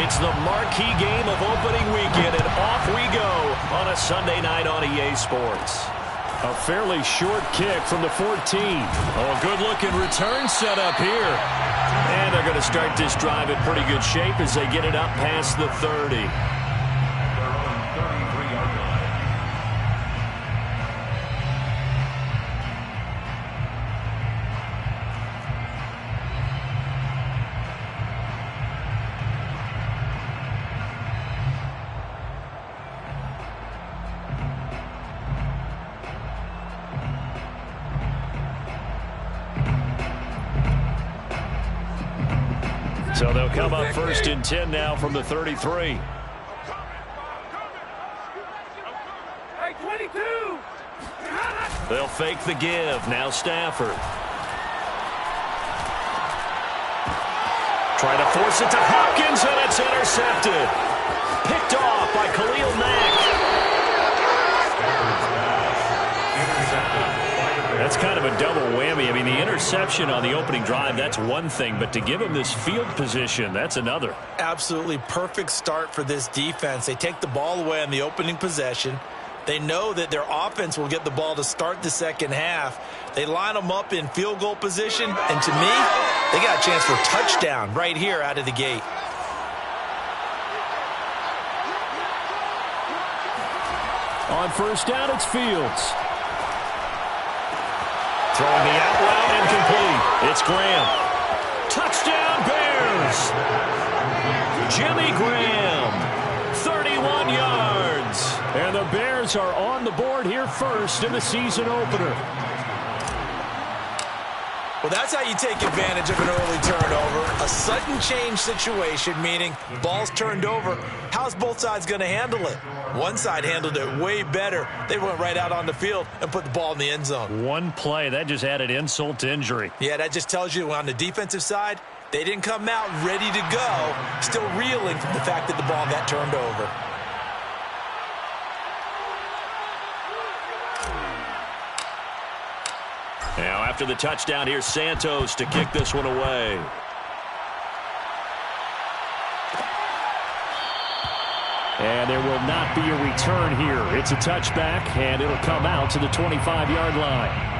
It's the marquee game of opening weekend, and off we go on a Sunday night on EA Sports. A fairly short kick from the 14. Oh, a good-looking return set up here. And they're going to start this drive in pretty good shape as they get it up past the 30. So they'll come up first and 10 now from the 33. Hey, 22! They'll fake the give. Now Stafford. Try to force it to Hopkins, and it's intercepted. Picked off by Khalil Mack. That's kind of a double whammy. I mean, the interception on the opening drive, that's one thing, but to give him this field position, that's another. Absolutely perfect start for this defense. They take the ball away on the opening possession. They know that their offense will get the ball to start the second half. They line them up in field goal position, and to me, they got a chance for a touchdown right here out of the gate. On first down, it's Fields. Throwing the out route incomplete. It's Graham. Touchdown Bears. Jimmy Graham. 31 yards. And the Bears are on the board here first in the season opener. Well, that's how you take advantage of an early turnover. A sudden change situation, meaning ball's turned over. How's both sides going to handle it? One side handled it way better. They went right out on the field and put the ball in the end zone. One play, that just added insult to injury. Yeah, that just tells you on the defensive side, they didn't come out ready to go, still reeling from the fact that the ball got turned over. Now, after the touchdown, here's Santos to kick this one away. And there will not be a return here. It's a touchback, and it'll come out to the 25-yard line.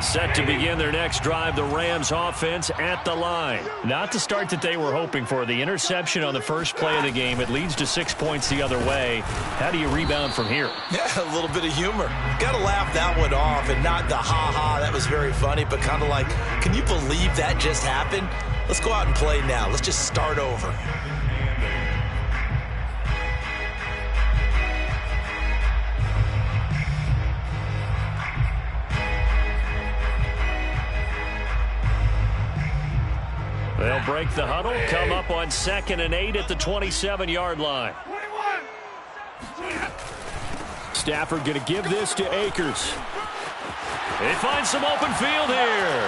Set to begin their next drive, the Rams offense at the line. Not the start that they were hoping for. The interception on the first play of the game, it leads to 6 points the other way. How do you rebound from here? Yeah, a little bit of humor. Got to laugh that one off and not the ha-ha, that was very funny, but kind of like, can you believe that just happened? Let's go out and play now. Let's just start over. They'll break the huddle, come up on 2nd and 8 at the 27-yard line. Stafford going to give this to Akers. They find some open field here.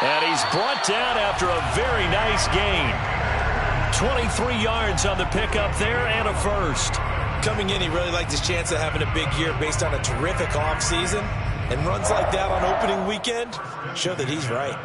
And he's brought down after a very nice gain. 23 yards on the pickup there and a first. Coming in, he really liked his chance of having a big year based on a terrific offseason. And runs like that on opening weekend show that he's right.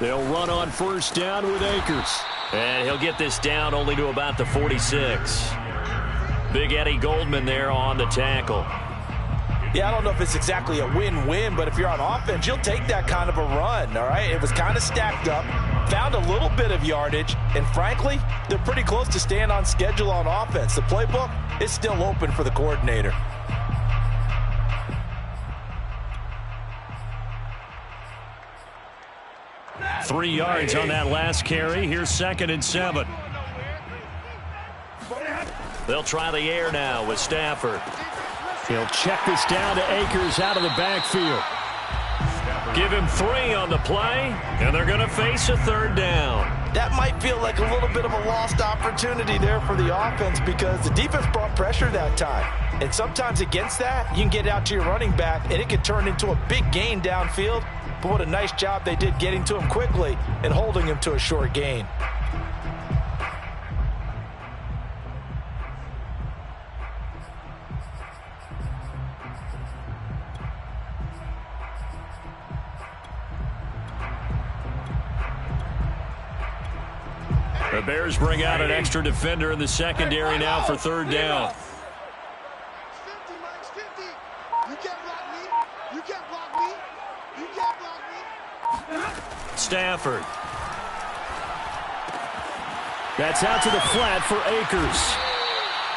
They'll run on first down with Akers. And he'll get this down only to about the 46. Big Eddie Goldman there on the tackle. Yeah, I don't know if it's exactly a win-win, but if you're on offense, you'll take that kind of a run, all right? It was kind of stacked up, found a little bit of yardage, and frankly, they're pretty close to staying on schedule on offense. The playbook is still open for the coordinator. Three yards on that last carry. Here's 2nd and 7. They'll try the air now with Stafford. He'll check this down to Akers out of the backfield. Give him 3 on the play, and they're going to face a 3rd down. That might feel like a little bit of a lost opportunity there for the offense because the defense brought pressure that time. And sometimes against that, you can get out to your running back, and it could turn into a big gain downfield. But what a nice job they did getting to him quickly and holding him to a short gain. The Bears bring out an extra defender in the secondary now for 3rd down. Stafford. That's out to the flat for Akers.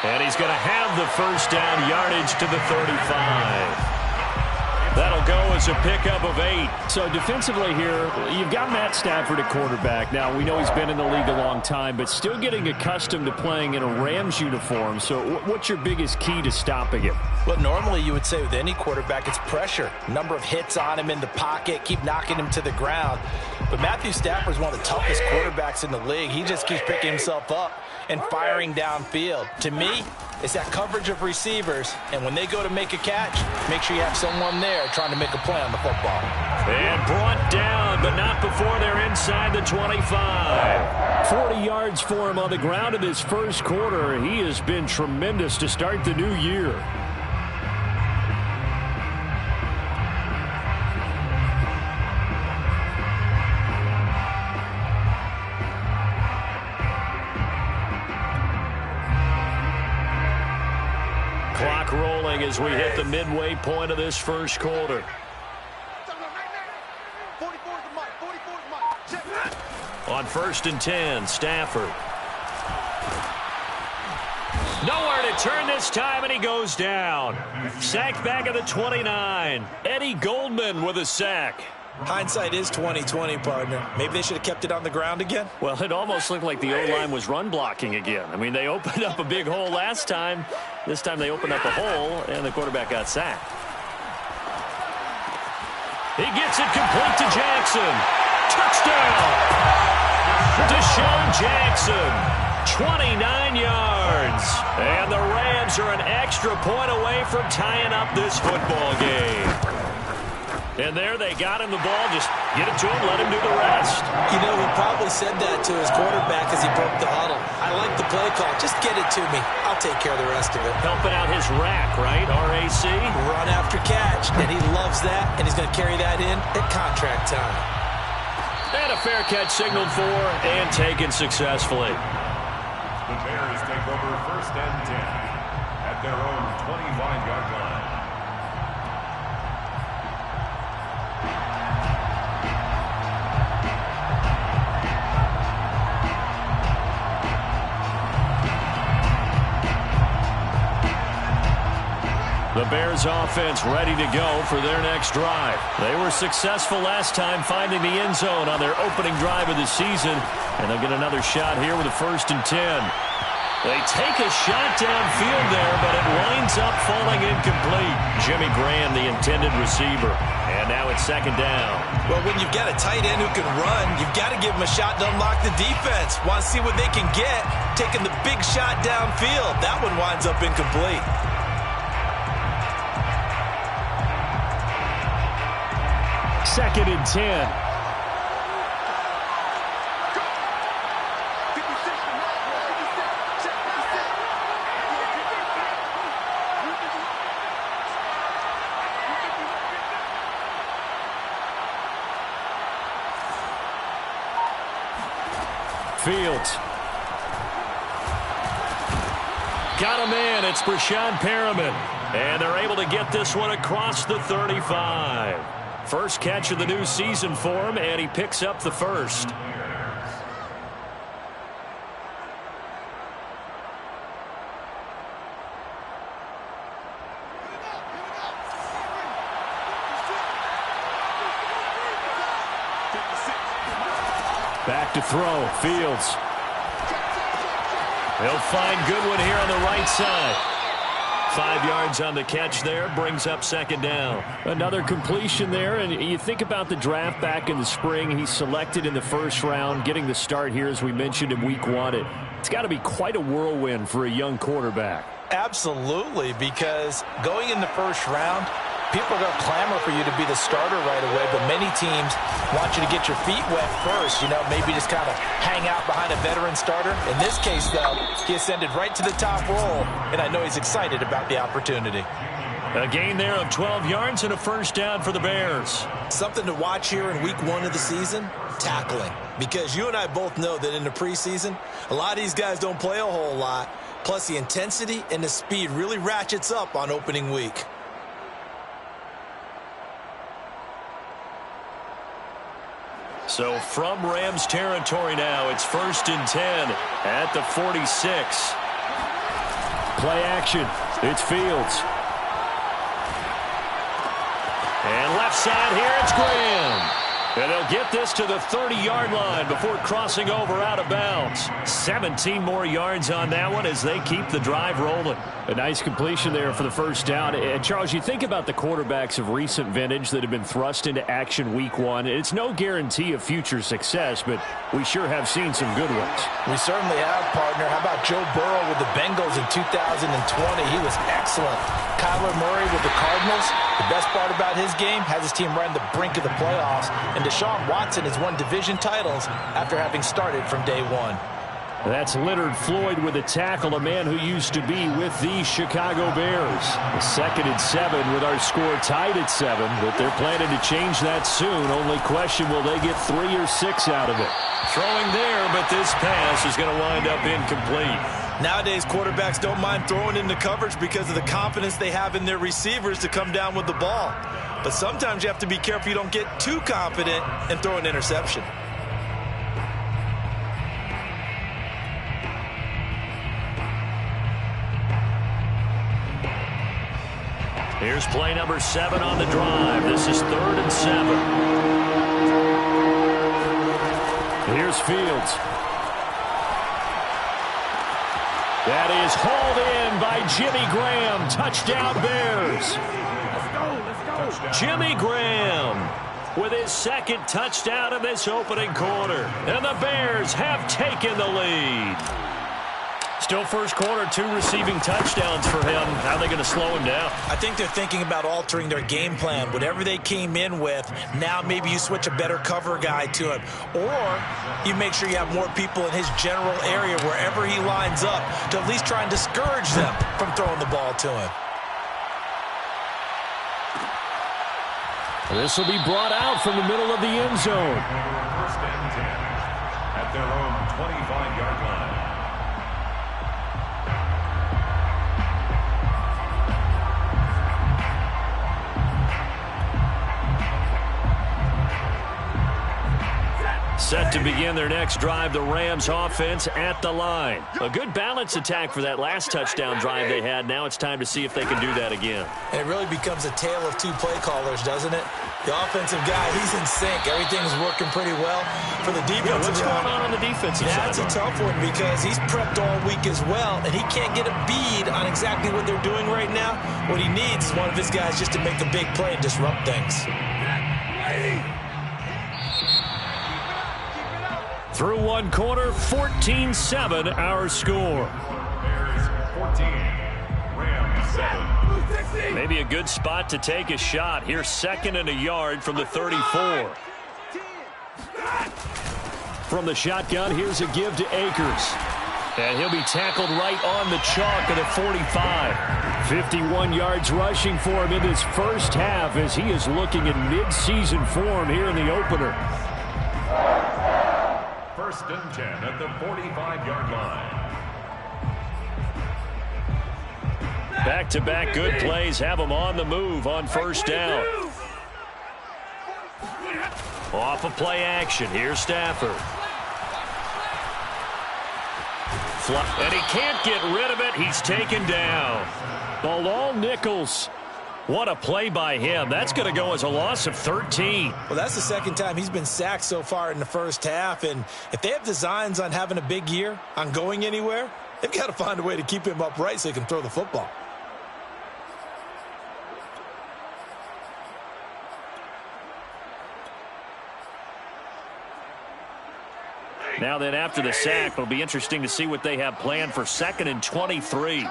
And he's going to have the 1st down, yardage to the 35. That'll go as a pickup of 8. So defensively here, you've got Matt Stafford at quarterback. Now, we know he's been in the league a long time, but still getting accustomed to playing in a Rams uniform. So what's your biggest key to stopping him? Well, normally you would say with any quarterback, it's pressure. Number of hits on him in the pocket, keep knocking him to the ground. But Matthew Stafford is one of the toughest quarterbacks in the league. He just keeps picking himself up and firing downfield. To me, it's that coverage of receivers, and when they go to make a catch, make sure you have someone there trying to make a play on the football. And brought down, but not before they're inside the 25. 40 yards for him on the ground in this first quarter. He has been tremendous to start the new year. Clock rolling as we hit the midway point of this first quarter. On 1st and 10, Stafford. Nowhere to turn this time, and he goes down. Sacked back at the 29. Eddie Goldman with a sack. Hindsight is 20/20, partner. Maybe they should have kept it on the ground again. Well, it almost looked like the O-line was run blocking again. I mean, they opened up a big hole last time. This time they opened up a hole, and the quarterback got sacked. He gets it complete to Jackson. Touchdown! Deshaun Jackson, 29 yards. And the Rams are an extra point away from tying up this football game. And there they got him the ball. Just get it to him, let him do the rest. You know, he probably said that to his quarterback as he broke the huddle. I like the play call. Just get it to me. I'll take care of the rest of it. Helping out his rack, right? RAC. Run after catch. And he loves that, and he's going to carry that in at contract time. And a fair catch signaled for and taken successfully. The Bears take over 1st and 10 at their own 25-yard line. The Bears offense ready to go for their next drive. They were successful last time finding the end zone on their opening drive of the season. And they'll get another shot here with a 1st and 10. They take a shot downfield there, but it winds up falling incomplete. Jimmy Graham, the intended receiver. And now it's 2nd down. Well, when you've got a tight end who can run, you've got to give him a shot to unlock the defense. Want to see what they can get, taking the big shot downfield. That one winds up incomplete. Second and 10. Fields. Got a man. It's Brashad Perriman. And they're able to get this one across the 35. First catch of the new season for him, and he picks up the 1st. Back to throw. Fields. He'll find Goodwin here on the right side. 5 yards on the catch there. Brings up second down. Another completion there, and you think about the draft back in the spring. He's selected in the first round, getting the start here, as we mentioned, in week 1. It's got to be quite a whirlwind for a young quarterback. Absolutely, because going in the first round, people are going to clamor for you to be the starter right away, but many teams want you to get your feet wet first, maybe just kind of hang out behind a veteran starter. In this case, though, he ascended right to the top role, and I know he's excited about the opportunity. A gain there of 12 yards and a first down for the Bears. Something to watch here in week 1 of the season, tackling. Because you and I both know that in the preseason, a lot of these guys don't play a whole lot. Plus, the intensity and the speed really ratchets up on opening week. So from Rams territory now, it's 1st and 10 at the 46. Play action. It's Fields. And left side here, it's Graham. And they'll get this to the 30-yard line before crossing over out of bounds. 17 more yards on that one as they keep the drive rolling. A nice completion there for the first down. And Charles, you think about the quarterbacks of recent vintage that have been thrust into action week 1. It's no guarantee of future success, but we sure have seen some good ones. We certainly have, partner. How about Joe Burrow with the Bengals in 2020? He was excellent. Kyler Murray with the Cardinals. The best part about his game, has his team right on the brink of the playoffs. And Deshaun Watson has won division titles after having started from day 1. That's Leonard Floyd with a tackle, a man who used to be with the Chicago Bears. The 2nd and 7 with our score tied at 7, but they're planning to change that soon. Only question, will they get 3 or 6 out of it? Throwing there, but this pass is going to wind up incomplete. Nowadays, quarterbacks don't mind throwing into coverage because of the confidence they have in their receivers to come down with the ball. But sometimes you have to be careful you don't get too confident and throw an interception. Here's play number 7 on the drive. This is 3rd and 7. Here's Fields. That is hauled in by Jimmy Graham. Touchdown Bears. Let's go. Jimmy Graham with his 2nd touchdown in this opening quarter. And the Bears have taken the lead. Still first quarter, 2 receiving touchdowns for him. How are they going to slow him down? I think they're thinking about altering their game plan. Whatever they came in with, now maybe you switch a better cover guy to him. Or you make sure you have more people in his general area wherever he lines up to at least try and discourage them from throwing the ball to him. This will be brought out from the middle of the end zone. 1st and 10 at their own 25-yard line. Set to begin their next drive, the Rams offense at the line. A good balance attack for that last touchdown drive they had. Now it's time to see if they can do that again. And it really becomes a tale of 2 play callers, doesn't it? The offensive guy, he's in sync. Everything's working pretty well. For the defensive what's guy, going on the defensive side? That's a tough one because he's prepped all week as well, and he can't get a bead on exactly what they're doing right now. What he needs is one of his guys just to make a big play and disrupt things. Through 1 quarter, 14-7 our score. Bears 14, Rams 7. Maybe a good spot to take a shot. Here's 2nd and a yard from the 34. From the shotgun, here's a give to Akers. And he'll be tackled right on the chalk of the 45. 51 yards rushing for him in this first half as he is looking in mid-season form here in the opener. 1st and 10 at the 45-yard line. Back-to-back good plays have them on the move on 1st down. Off of play action. Here's Stafford. And he can't get rid of it. He's taken down. Bilal Nichols. What a play by him. That's going to go as a loss of 13. Well, that's the 2nd time he's been sacked so far in the first half. And if they have designs on having a big year, on going anywhere, they've got to find a way to keep him upright so he can throw the football. Now then, after the sack, it'll be interesting to see what they have planned for 2nd and 23.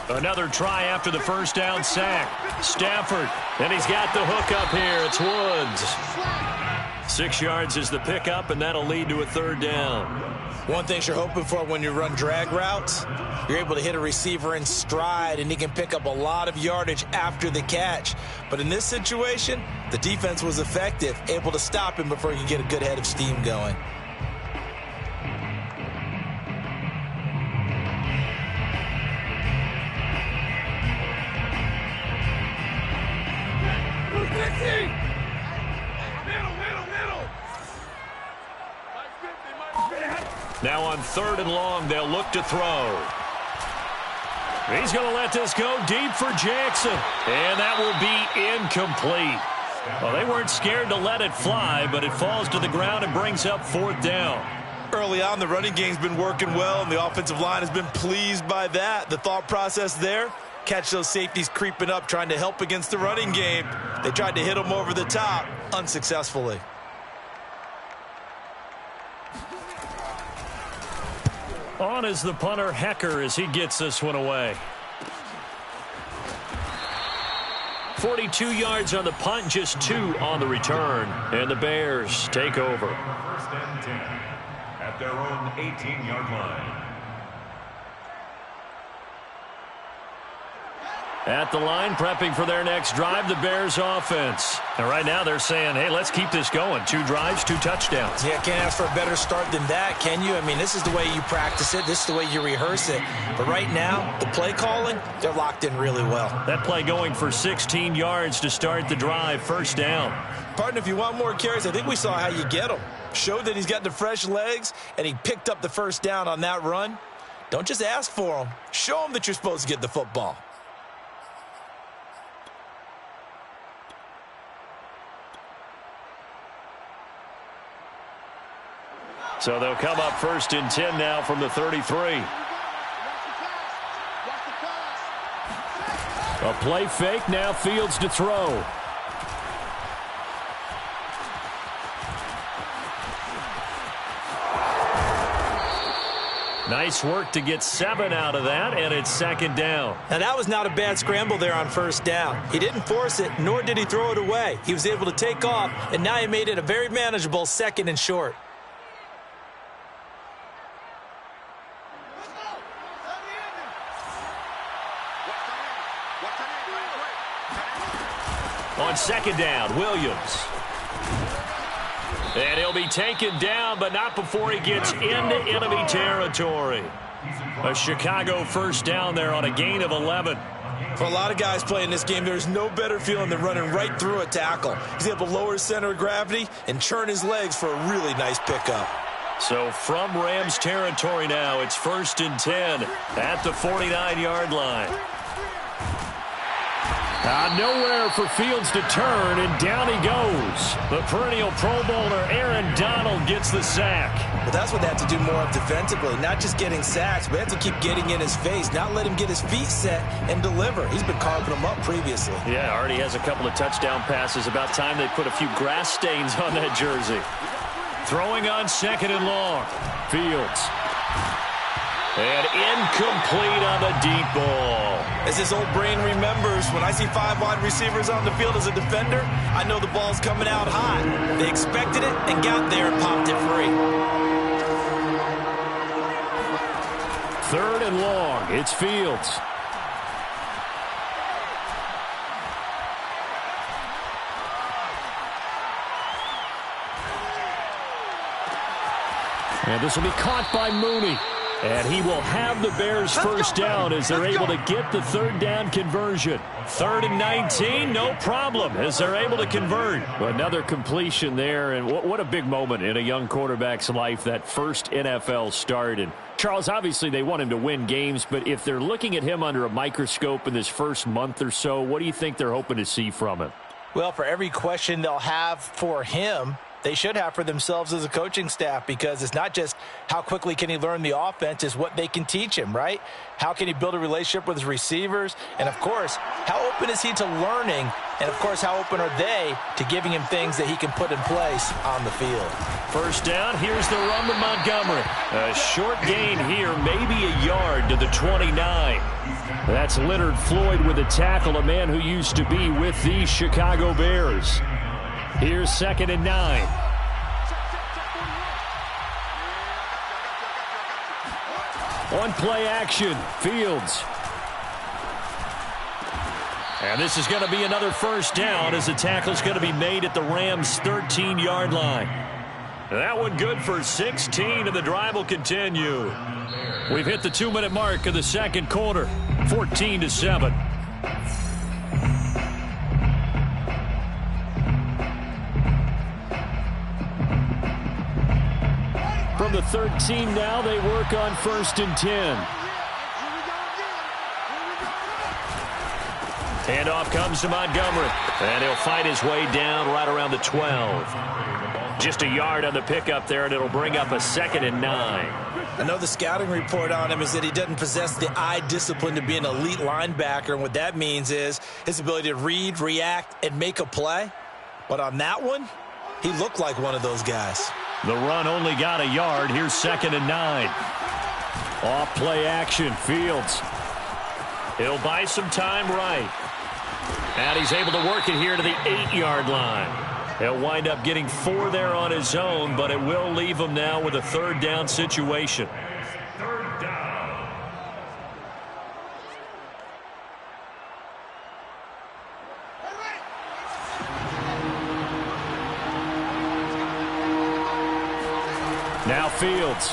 Another try after the first down sack. Stafford, and he's got the hook up here. It's Woods. 6 yards is the pickup, and that'll lead to a 3rd down. One thing you're hoping for when you run drag routes, you're able to hit a receiver in stride, and he can pick up a lot of yardage after the catch. But in this situation, the defense was effective, able to stop him before he could get a good head of steam going. Now on 3rd and long, they'll look to throw. He's going to let this go deep for Jackson. And that will be incomplete. Well, they weren't scared to let it fly, but it falls to the ground and brings up 4th down. Early on, the running game's been working well, and the offensive line has been pleased by that. The thought process there, catch those safeties creeping up, trying to help against the running game. They tried to hit them over the top, unsuccessfully. On is the punter, Hecker, as he gets this one away. 42 yards on the punt, just 2 on the return. And the Bears take over. 1st and 10 at their own 18-yard line. At the line, prepping for their next drive, the Bears offense. And right now they're saying, hey, let's keep this going. 2 drives, 2 touchdowns. Yeah, can't ask for a better start than that, can you? I mean, this is the way you practice it. This is the way you rehearse it. But right now, the play calling, they're locked in really well. That play going for 16 yards to start the drive, 1st down. Partner, if you want more carries, I think we saw how you get them. Showed that he's got the fresh legs, and he picked up the 1st down on that run. Don't just ask for them. Show them that you're supposed to get the football. So they'll come up 1st and 10 now from the 33. A play fake, now Fields to throw. Nice work to get 7 out of that, and it's 2nd down. Now, that was not a bad scramble there on 1st down. He didn't force it, nor did he throw it away. He was able to take off, and now he made it a very manageable 2nd and short. On 2nd down, Williams. And he'll be taken down, but not before he gets into enemy territory. A Chicago 1st down there on a gain of 11. For a lot of guys playing this game, there's no better feeling than running right through a tackle. He's able to lower his center of gravity and churn his legs for a really nice pickup. So from Rams territory now, it's 1st and 10 at the 49-yard line. Nowhere for Fields to turn, and down he goes. The perennial Pro Bowler Aaron Donald gets the sack. But that's what they have to do more of defensively, not just getting sacks, but they have to keep getting in his face, not let him get his feet set and deliver. He's been carving them up previously. Yeah, already has a couple of touchdown passes. About time they put a few grass stains on that jersey. Throwing on 2nd and long. Fields. And incomplete on the deep ball. As his old brain remembers, when I see 5 wide receivers on the field as a defender, I know the ball's coming out hot. They expected it and got there and popped it free. 3rd and long. It's Fields. And this will be caught by Mooney. And he will have the Bears 1st down as they're able to get the 3rd down conversion. 3rd and 19, no problem as they're able to convert. Another completion there, and what a big moment in a young quarterback's life, that first NFL start. And Charles, obviously they want him to win games, but if they're looking at him under a microscope in this first month or so, what do you think they're hoping to see from him? Well, for every question they'll have for him, they should have for themselves as a coaching staff, because it's not just how quickly can he learn the offense, it's what they can teach him, right? How can he build a relationship with his receivers? And, of course, how open is he to learning? And, of course, how open are they to giving him things that he can put in place on the field? First down, here's the run with Montgomery. A short gain here, maybe a yard to the 29. That's Leonard Floyd with a tackle, a man who used to be with the Chicago Bears. Here's 2nd and 9. On play action, Fields. And this is going to be another first down as the tackle's going to be made at the Rams' 13-yard line. That one good for 16, and the drive will continue. We've hit the 2-minute mark of the second quarter, 14-7. From the 13 now, they work on 1st and 10. Handoff comes to Montgomery, and he'll fight his way down right around the 12. Just a yard on the pickup there, and it'll bring up a 2nd and 9. I know the scouting report on him is that he doesn't possess the eye discipline to be an elite linebacker, and what that means is his ability to read, react, and make a play. But on that one, he looked like one of those guys. The run only got a yard. Here's 2nd and 9. Off play action, Fields. He'll buy some time right. And he's able to work it here to the 8-yard line. He'll wind up getting 4 there on his own, but it will leave him now with a 3rd down situation. Third down. Now Fields.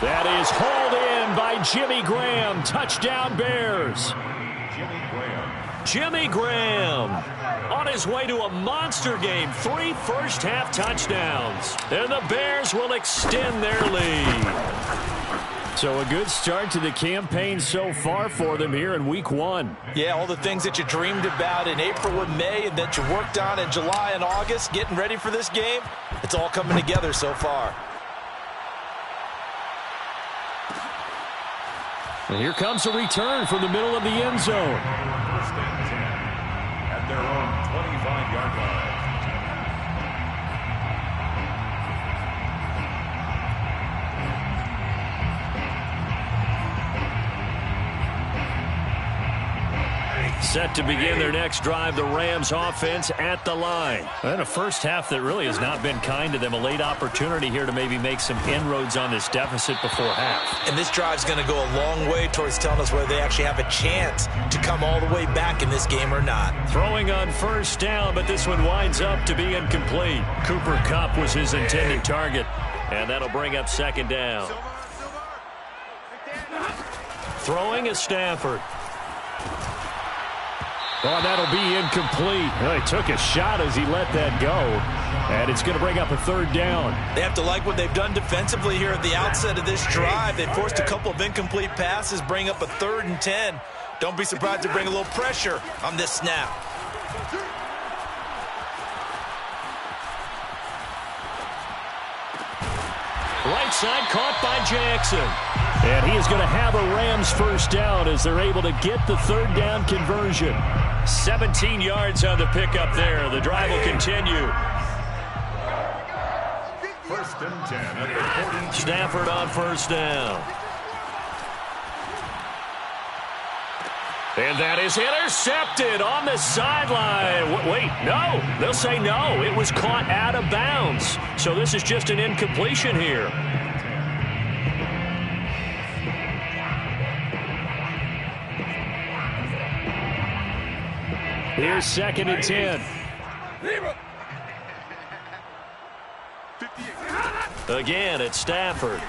That is hauled in by Jimmy Graham. Touchdown Bears. Jimmy Graham on his way to a monster game. 3 first-half touchdowns. And the Bears will extend their lead. So a good start to the campaign so far for them here in Week 1. Yeah, all the things that you dreamed about in April and May and that you worked on in July and August, getting ready for this game, it's all coming together so far. And here comes a return from the middle of the end zone. 1st and 10 at their own 25-yard line. Set to begin their next drive, the Rams offense at the line. And a first half that really has not been kind to them. A late opportunity here to maybe make some inroads on this deficit before half. And this drive's going to go a long way towards telling us whether they actually have a chance to come all the way back in this game or not. Throwing on 1st down, but this one winds up to be incomplete. Cooper Kupp was his intended target, and that'll bring up 2nd down. Throwing is Stafford. Oh, that'll be incomplete. Well, he took a shot as he let that go. And it's going to bring up a 3rd down. They have to like what they've done defensively here at the outset of this drive. They forced a couple of incomplete passes, bring up a 3rd and 10. Don't be surprised to bring a little pressure on this snap. Right side caught by Jackson. And he is going to have a Rams 1st down as they're able to get the 3rd down conversion. 17 yards on the pickup there. The drive will continue. 1st and 10 at the 40. Stafford on 1st down. And that is intercepted on the sideline. Wait, no. They'll say no. It was caught out of bounds. So this is just an incompletion here. Here's 2nd and 10. Again, it's Stafford.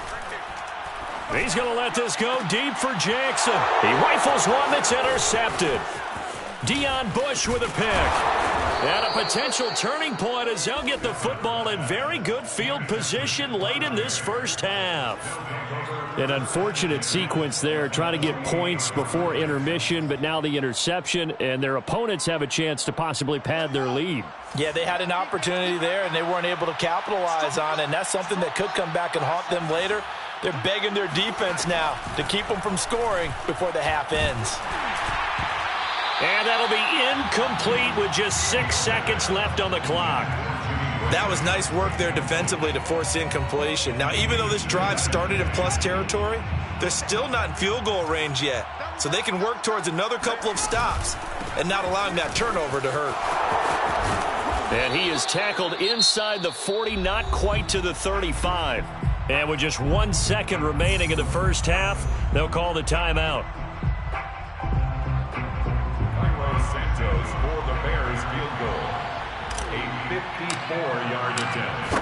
He's going to let this go deep for Jackson. He rifles one that's intercepted. Deion Bush with a pick. And a potential turning point as they'll get the football in very good field position late in this first half. An unfortunate sequence there, trying to get points before intermission, but now the interception, and their opponents have a chance to possibly pad their lead. Yeah, they had an opportunity there, and they weren't able to capitalize on it, and that's something that could come back and haunt them later. They're begging their defense now to keep them from scoring before the half ends. And that'll be incomplete with just 6 seconds left on the clock. That was nice work there defensively to force incompletion. Now, even though this drive started in plus territory, they're still not in field goal range yet. So they can work towards another couple of stops and not allowing that turnover to hurt. And he is tackled inside the 40, not quite to the 35. And with just 1 second remaining in the first half, they'll call the timeout. Santos for the Bears field goal. A 54-yard attempt.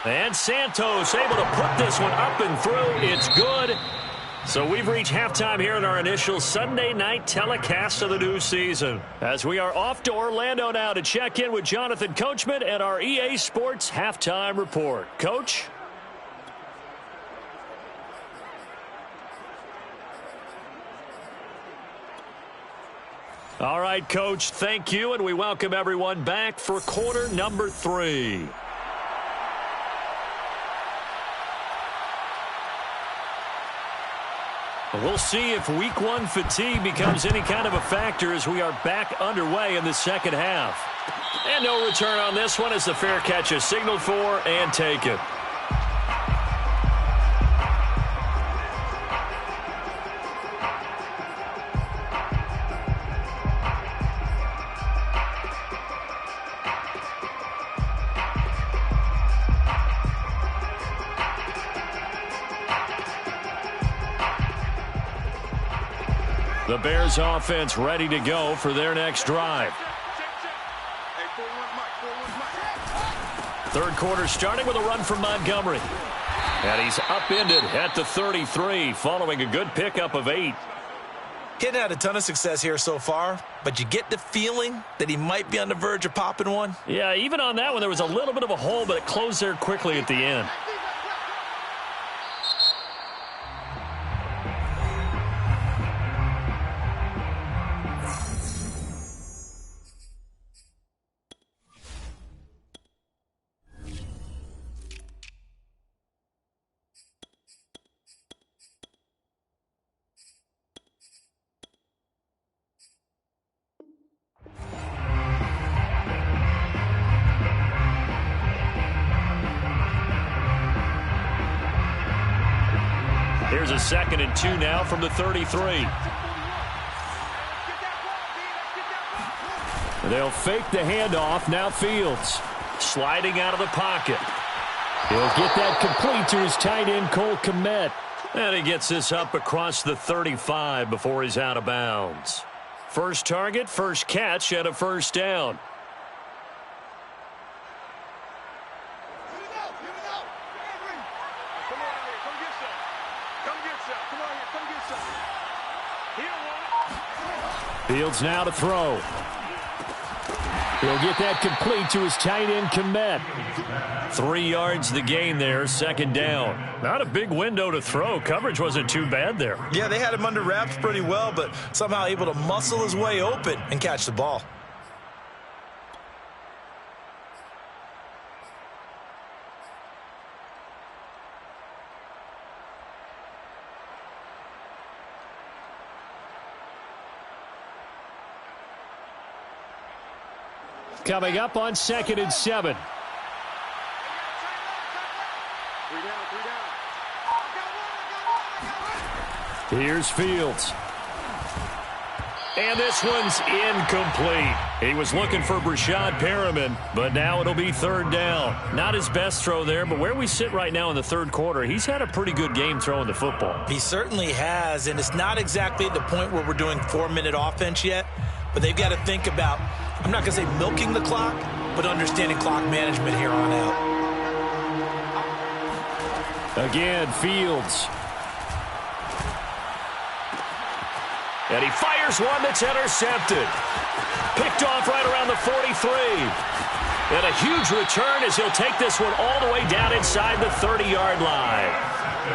And Santos able to put this one up and through. It's good. So we've reached halftime here in our initial Sunday night telecast of the new season. As we are off to Orlando now to check in with Jonathan Coachman and our EA Sports halftime report. Coach? All right, Coach, thank you, and we welcome everyone back for quarter number 3. We'll see if week 1 fatigue becomes any kind of a factor as we are back underway in the second half. And no return on this one as the fair catch is signaled for and taken. The Bears offense ready to go for their next drive. Third quarter starting with a run from Montgomery. And he's upended at the 33 following a good pickup of 8. He hadn't had a ton of success here so far, but you get the feeling that he might be on the verge of popping one. Yeah, even on that one, there was a little bit of a hole, but it closed there quickly at the end. Here's a 2nd and 2 now from the 33. They'll fake the handoff. Now Fields sliding out of the pocket. He'll get that complete to his tight end, Cole Kmet. And he gets this up across the 35 before he's out of bounds. First target, first catch, and a first down. Fields now to throw. He'll get that complete to his tight end, Kmet. 3 yards the gain there, second down. Not a big window to throw. Coverage wasn't too bad there. Yeah, they had him under wraps pretty well, but somehow able to muscle his way open and catch the ball. Coming up on 2nd and 7. Here's Fields. And this one's incomplete. He was looking for Brashad Perriman, but now it'll be third down. Not his best throw there, but where we sit right now in the third quarter, he's had a pretty good game throwing the football. He certainly has, and it's not exactly at the point where we're doing 4-minute offense yet, but they've got to think about, I'm not going to say milking the clock, but understanding clock management here on out. Again, Fields. And he fires one that's intercepted. Picked off right around the 43. And a huge return as he'll take this one all the way down inside the 30-yard line.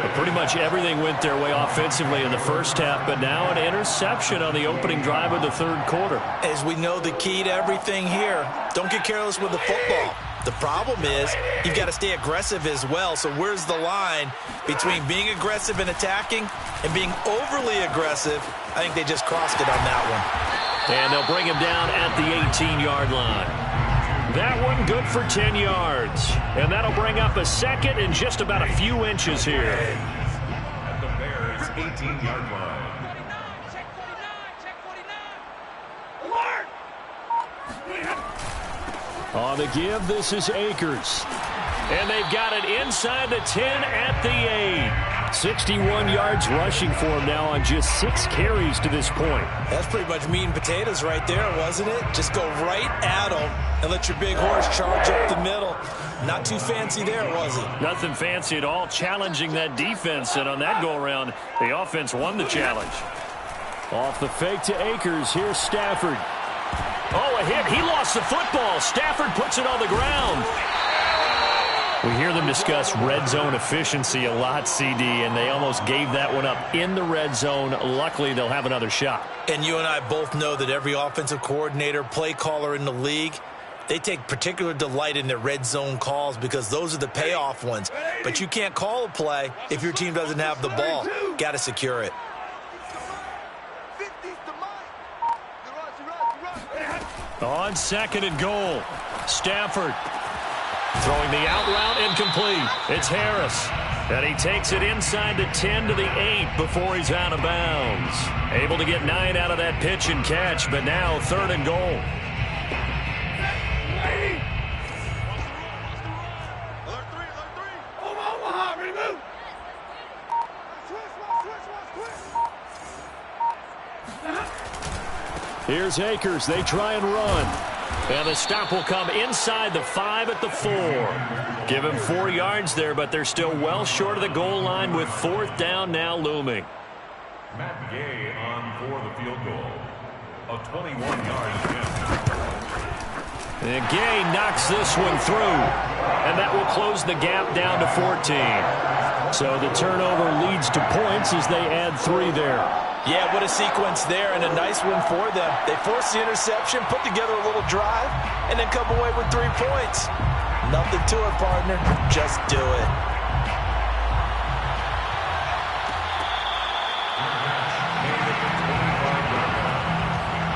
But pretty much everything went their way offensively in the first half, but now an interception on the opening drive of the third quarter. As we know, the key to everything here, don't get careless with the football. The problem is you've got to stay aggressive as well. So where's the line between being aggressive and attacking and being overly aggressive? I think they just crossed it on that one. And they'll bring him down at the 18-yard line. That one good for 10 yards. And that'll bring up a second and just about a few inches here. At the Bears' 18-yard line. On the give, this is Akers. And they've got it inside the 10 at the 8. 61 yards rushing for him now on just 6 carries to this point. That's pretty much meat and potatoes right there, wasn't it? Just go right at him and let your big horse charge up the middle. Not too fancy there, was it? Nothing fancy at all, challenging that defense. And on that go-around, the offense won the challenge. Off the fake to Akers, here's Stafford. Oh, a hit. He lost the football. Stafford puts it on the ground. We hear them discuss red zone efficiency a lot, CD, and they almost gave that one up in the red zone. Luckily, they'll have another shot. And you and I both know that every offensive coordinator, play caller in the league, they take particular delight in their red zone calls because those are the payoff ones. But you can't call a play if your team doesn't have the ball. Got to secure it. On second and goal, Stafford throwing the out route incomplete. It's Harris. And he takes it inside the 10 to the 8 before he's out of bounds. Able to get 9 out of that pitch and catch, but now third and goal. Here's Akers. They try and run. And the stop will come inside the 5 at the 4. Give him 4 yards there, but they're still well short of the goal line with 4th down now looming. Matt Gay on for the field goal. A 21-yard attempt. And Gay knocks this one through. And that will close the gap down to 14. So the turnover leads to points as they add 3 there. Yeah, what a sequence there, and a nice one for them. They force the interception, put together a little drive, and then come away with 3 points. Nothing to it, partner. Just do it.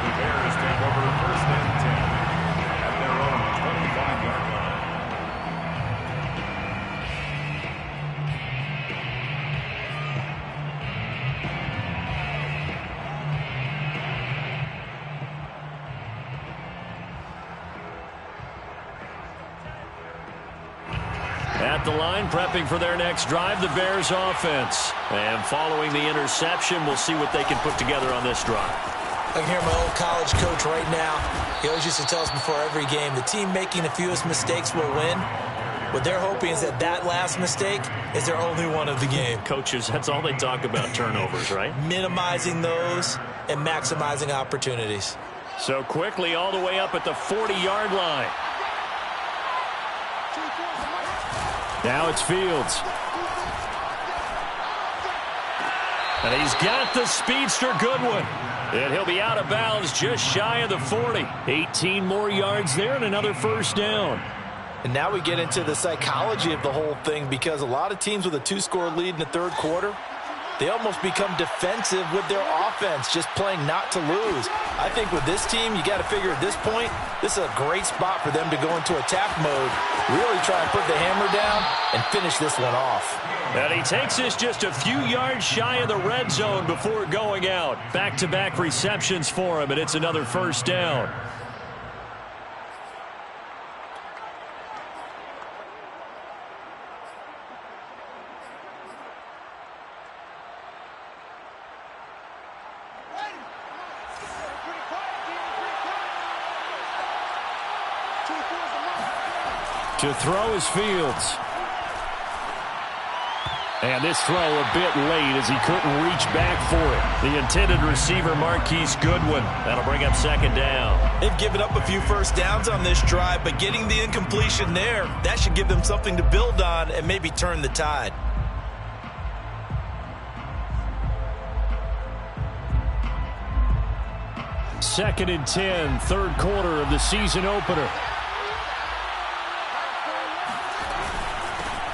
The Bears take over first and 10 at their own 25-yard line. At the line, prepping for their next drive, the Bears offense. And following the interception, we'll see what they can put together on this drive. I can hear my old college coach right now. He always used to tell us before every game, the team making the fewest mistakes will win. What they're hoping is that that last mistake is their only one of the game. Coaches, that's all they talk about, turnovers, right? Minimizing those and maximizing opportunities. So quickly all the way up at the 40-yard line. Now it's Fields. And he's got the speedster Goodwin. And he'll be out of bounds just shy of the 40. 18 more yards there and another first down. And now we get into the psychology of the whole thing because a lot of teams with a 2-score lead in the third quarter, they almost become defensive with their offense, just playing not to lose. I think with this team, you got to figure at this point, this is a great spot for them to go into attack mode, really try and put the hammer down and finish this one off. And he takes this just a few yards shy of the red zone before going out. Back-to-back receptions for him, and it's another first down. To throw is Fields. And this throw a bit late as he couldn't reach back for it. The intended receiver, Marquise Goodwin. That'll bring up second down. They've given up a few first downs on this drive, but getting the incompletion there, that should give them something to build on and maybe turn the tide. Second and 10, third quarter of the season opener.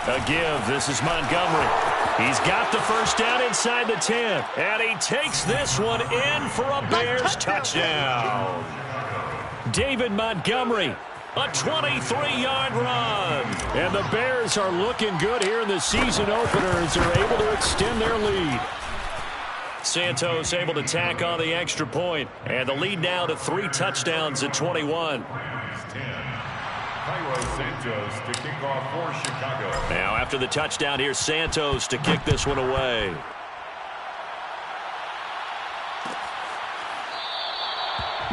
A give. This is Montgomery. He's got the first down inside the 10. And he takes this one in for a Bears touchdown. David Montgomery, a 23-yard run. And the Bears are looking good here in the season opener as they're able to extend their lead. Santos able to tack on the extra point. And the lead now to 3 touchdowns at 21. Santos to kick off for Chicago. Now after the touchdown, here's Santos to kick this one away.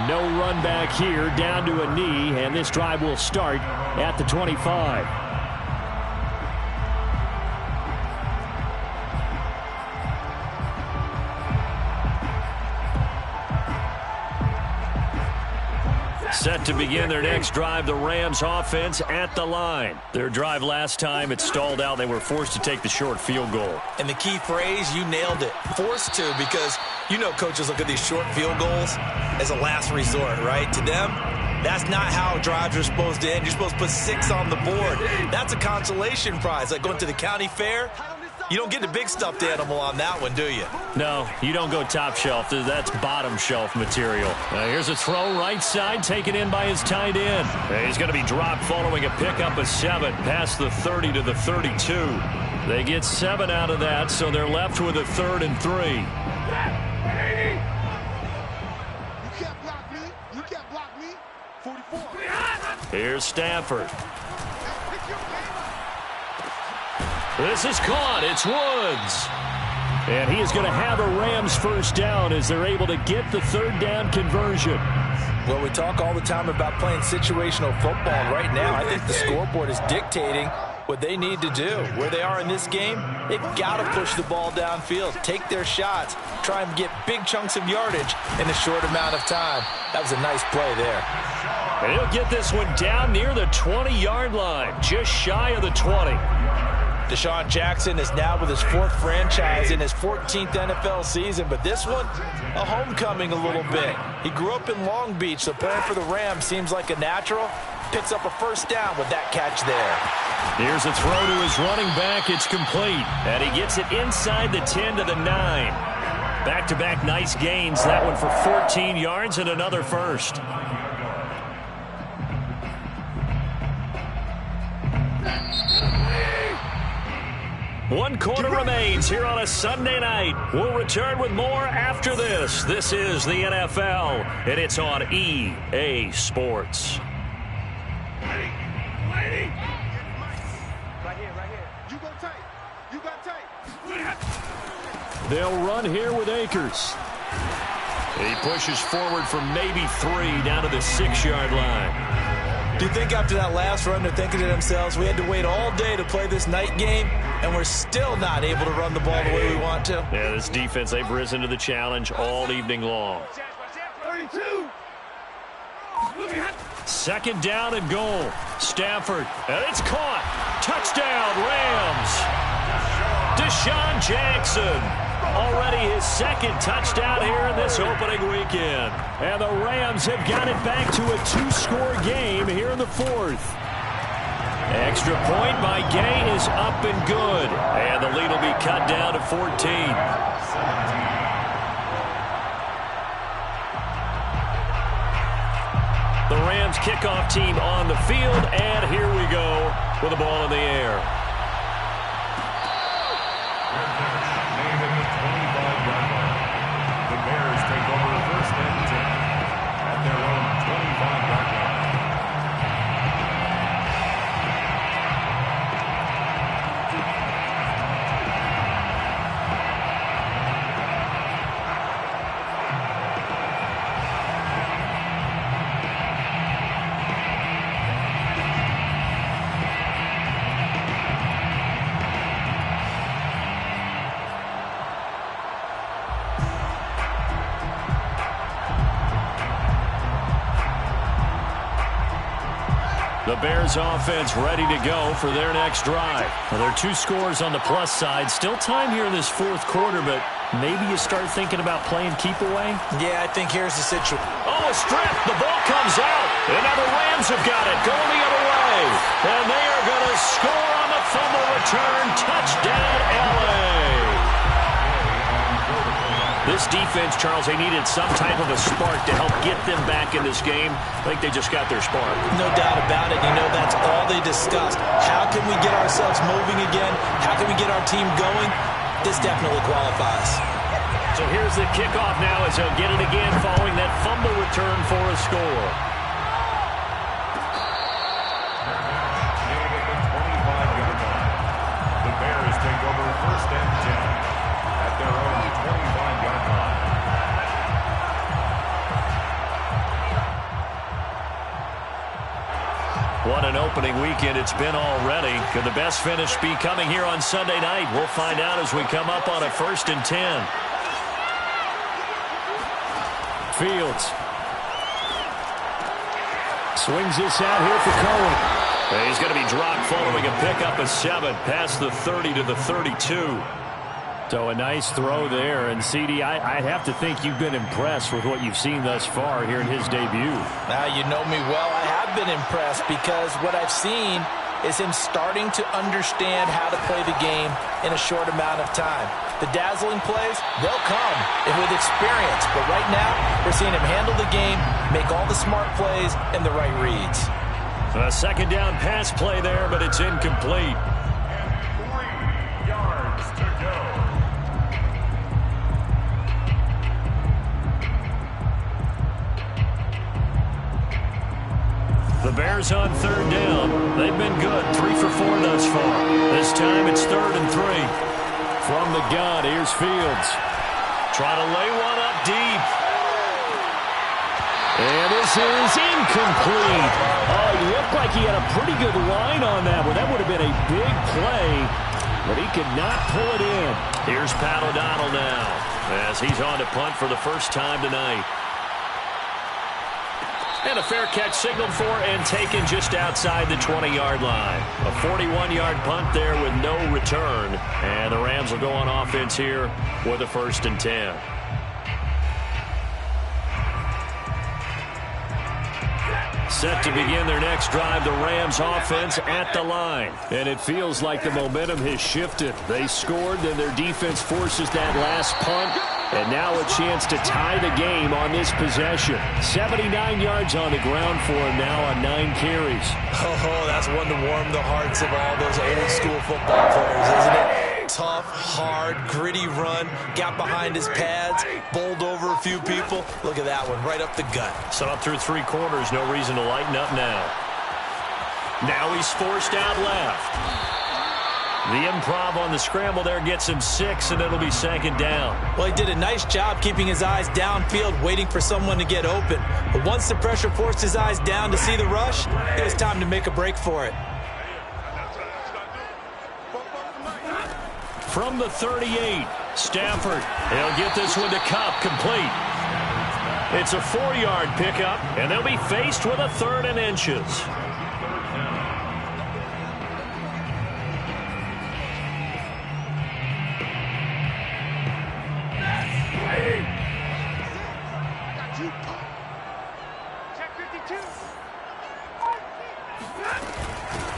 No run back here, down to a knee, and this drive will start at the 25. Set to begin their next drive, the Rams offense at the line. Their drive last time, it stalled out. They were forced to take the short field goal. And the key phrase, you nailed it. Forced to, because you know coaches look at these short field goals as a last resort, right? To them, that's not how drives are supposed to end. You're supposed to put 6 on the board. That's a consolation prize, like going to the county fair. You don't get the big stuffed animal on that one, do you? No, you don't go top shelf. That's bottom shelf material. Here's a throw right side, taken in by his tight end. He's going to be dropped following a pickup of 7 past the 30 to the 32. They get 7 out of that, so they're left with a 3rd and 3. You can't block me. You can't block me. 44. Here's Stafford. This is caught. It's Woods. And he is going to have a Rams first down as they're able to get the 3rd down conversion. Well, we talk all the time about playing situational football. And right now, I think the scoreboard is dictating what they need to do. Where they are in this game, they've got to push the ball downfield, take their shots, try and get big chunks of yardage in a short amount of time. That was a nice play there. And he'll get this one down near the 20-yard line, just shy of the 20. Deshaun Jackson is now with his 4th franchise in his 14th NFL season, but this one, a homecoming a little bit. He grew up in Long Beach, so playing for the Rams seems like a natural. Picks up a first down with that catch there. Here's a throw to his running back. It's complete. And he gets it inside the 10 to the 9. Back-to-back nice gains. That one for 14 yards and another first. One quarter remains here on a Sunday night. We'll return with more after this. This is the NFL, and it's on EA Sports. Right here. You go tight. You got tight. They'll run here with Akers. He pushes forward for maybe 3 down to the 6-yard line. Do you think after that last run they're thinking to themselves, we had to wait all day to play this night game, and we're still not able to run the ball the way we want to? Yeah, this defense, they've risen to the challenge all evening long. 32. 2nd down and goal. Stafford, and it's caught. Touchdown, Rams. Deshaun Jackson. Already his 2nd touchdown here in this opening weekend. And the Rams have got it back to a 2-score game here in the 4th. Extra point by Gay is up and good. And the lead will be cut down to 14. The Rams kickoff team on the field, and here we go with the ball in the air. The Bears take over 1st and 10 at their own 25-yard line. The Bears offense ready to go for their next drive. Well, there are 2 scores on the plus side. Still time here in this 4th quarter, but maybe you start thinking about playing keep away? Yeah, I think here's the situation. Oh, a strip. The ball comes out. And now the Rams have got it. Going the other way. And they are going to score on the fumble return. Touchdown, L.A. This defense, Charles, they needed some type of a spark to help get them back in this game. I think they just got their spark. No doubt about it. You know, that's all they discussed. How can we get ourselves moving again? How can we get our team going? This definitely qualifies. So here's the kickoff now as they'll get it again following that fumble return for a score. The Bears take over 1st and 10 at their own 25-yard line. What an opening weekend it's been already. Could the best finish be coming here on Sunday night? We'll find out as we come up on a 1st and 10. Fields swings this out here for Cohen. He's going to be dropped following a pickup of 7 past the 30 to the 32. So a nice throw there. And, CD, I have to think you've been impressed with what you've seen thus far here in his debut. Now, you know me well. I have been impressed because what I've seen is him starting to understand how to play the game in a short amount of time. The dazzling plays, they'll come and with experience. But right now, we're seeing him handle the game, make all the smart plays, and the right reads. A 2nd down pass play there, but it's incomplete. 3 yards to go. The Bears on 3rd down. They've been good, 3 for 4 thus far. This time it's 3rd and 3. From the gun, here's Fields. Try to lay one up deep. And this is incomplete. Oh, he looked like he had a pretty good line on that one. That would have been a big play, but he could not pull it in. Here's Pat O'Donnell now as he's on to punt for the first time tonight. And a fair catch signaled for and taken just outside the 20-yard line. A 41-yard punt there with no return. And the Rams will go on offense here with a 1st and 10. Set to begin their next drive, the Rams offense at the line. And it feels like the momentum has shifted. They scored, then their defense forces that last punt. And now a chance to tie the game on this possession. 79 yards on the ground for him now on 9 carries. Oh, that's one to warm the hearts of all those old-school football players, isn't it? Tough, hard, gritty run. Got behind his pads, bowled over a few people. Look at that one, right up the gut. So up through 3 quarters, no reason to lighten up now. Now he's forced out left. The improv on the scramble there gets him 6, and it'll be 2nd down. Well, he did a nice job keeping his eyes downfield, waiting for someone to get open. But once the pressure forced his eyes down to see the rush, it was time to make a break for it. From the 38, Stafford. He'll get this one to Kupp, complete. It's a 4-yard pickup, and they'll be faced with a 3rd and inches.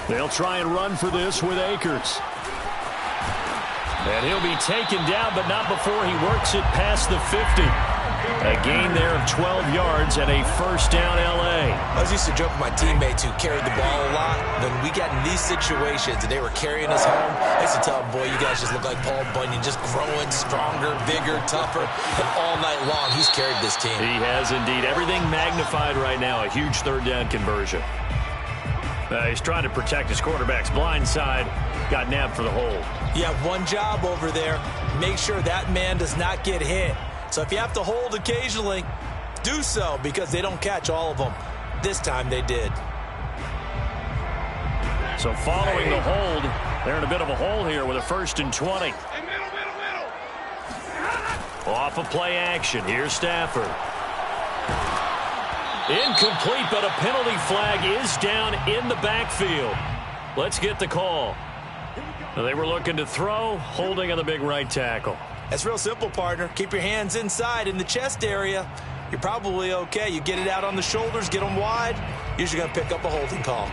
They'll try and run for this with Akers. And he'll be taken down, but not before he works it past the 50. A gain there of 12 yards and a 1st down L.A. I was used to joke with my teammates who carried the ball a lot. When we got in these situations and they were carrying us home, I used to tell them, boy, you guys just look like Paul Bunyan, just growing stronger, bigger, tougher. And all night long, he's carried this team. He has indeed. Everything magnified right now. A huge 3rd down conversion. He's trying to protect his quarterback's blind side. Got nabbed for the hold. You have one job over there. Make sure that man does not get hit. So if you have to hold occasionally, do so, because they don't catch all of them. This time they did. So following the hold, they're in a bit of a hole here with a 1st and 20. Off of play action. Here's Stafford. Incomplete, but a penalty flag is down in the backfield. Let's get the call. They were looking to throw, holding on the big right tackle. That's real simple, partner. Keep your hands inside in the chest area. You're probably okay. You get it out on the shoulders, get them wide. Usually going to pick up a holding call.